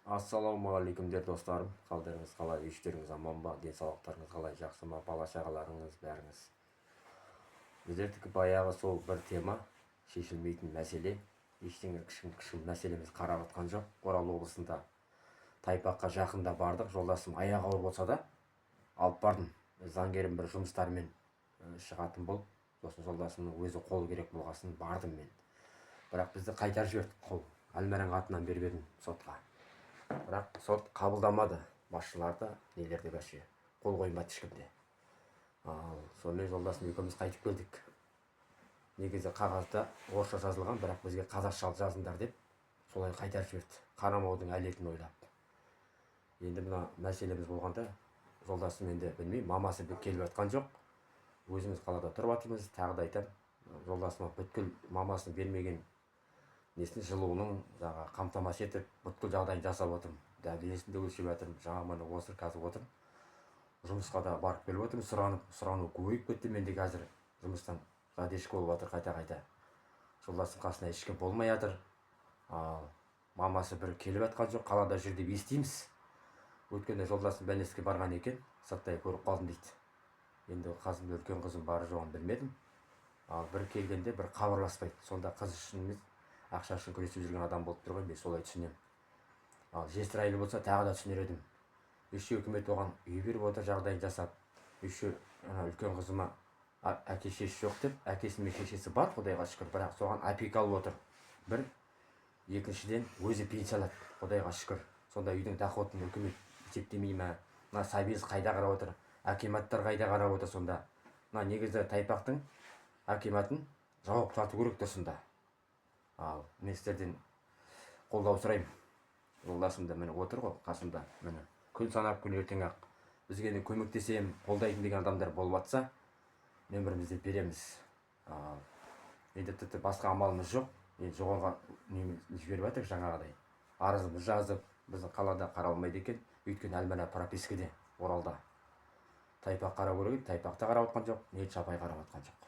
Ассалаумағалейкум достарым. Қалдарыңыз қалай, үйштеріңіз аман ба, денсаулықтарыңыз қалай, жақсы ма, бала шағаларыңыз бәріңіз. Біздердікі баяғы сол бір тема, шешілмейтін мәселе. Ештеңе кішім мәселеміз қарап жатқан жоқ. Орал облысында Тайпаққа жақында бардық. Жолдасым аяғы ауыр болса да алып бардым. Заңгерім бір жұмыстармен шығатын болып, сосын жолдасымның өзі қол керек болғасын бардым мен. Бірақ бізді қайтарып жіберді қол. Әлмәрен атынан беріп едім сотқа. Бірақ сот қабылдамады, басшыларды нелерде бәше қол қоймады ешкімде. Сонымен жолдасым екеуміз қайтып келдік. Негізі қағазда орысша жазылған, бірақ бізге қазақша жазыңдар деп солай қайтарып жіберді, қарамаудың әлетін ойлап. Енді мына мәселеміз болғанда жолдасым енді білмеймін, мамасы келіп жатқан жоқ. Өзіміз қалада тұрып жатырмыз. Тағы да айтамын, жолдасыма бүткіл мамасының бермеген несін жылуының қамтамасыз етіп, бүткіл жағдайын жасап отырмын. Дәрежесін де өлшеп жатырмын. Жаңа міне осы қазір отырмын. Жұмысқа да барып келіп отырмын. Сұрану көбейіп кетті менде қазір. Жұмыстан задержка болып жатыр қайта-қайта. Жолдасым қасында ешкім болмай жатыр. Мамасы бір келіп жатқан жоқ, қалада жүр деп естиміз. Өткенде жолдасым бәлеске барған екен, сырттай көріп қалдым дейді. Енді қасымда үлкен қызым бары жоғын білмедім. Бір келгенде бір хабарласпайды. Сонда қыз үшін емес, ақша үшін күресіп жүрген адам болып тұр ғой, мен солай түсінемін. Жесір әйел болса тағы да түсінер едім. Еще үкімет оған үй беріп отыр, жағдайын жасап. Еще үлкен қызыма әке шешесі жоқ деп, әкесі мен шешесі бар, Құдайға шүкір, бірақ соған опека алып отыр. Бір, екіншіден өзі пенсия алады, Құдайға шүкір. Сонда үйдің доходын үкімет есептемей ме? Мына сәбиіз қайда қарап отыр, акиматтар қайда қарап отыр сонда? Мына негізі Тайпақтың акиматын жауап тарту керек тұсында. Мен сіздерден қолдау сұраймын. Жолдасым да міне отыр ғой қасымда, міне күн санап күн ертең ақ бізге көмектесем, қолдайтын деген адамдар болып жатса, нөмірімізді береміз. Енді тіпті басқа амалымыз жоқ. Енді жоғарыға жіберіп жатыр жаңағыдай. Арызымыз жазып, біздің қалада қаралмайды екен. Өйткені Әлмәна пропискаде, Оралда. Тайпақ қарау керек еді, Тайпақта қарап жатқан жоқ, Ниет Шапай қарап жатқан жоқ.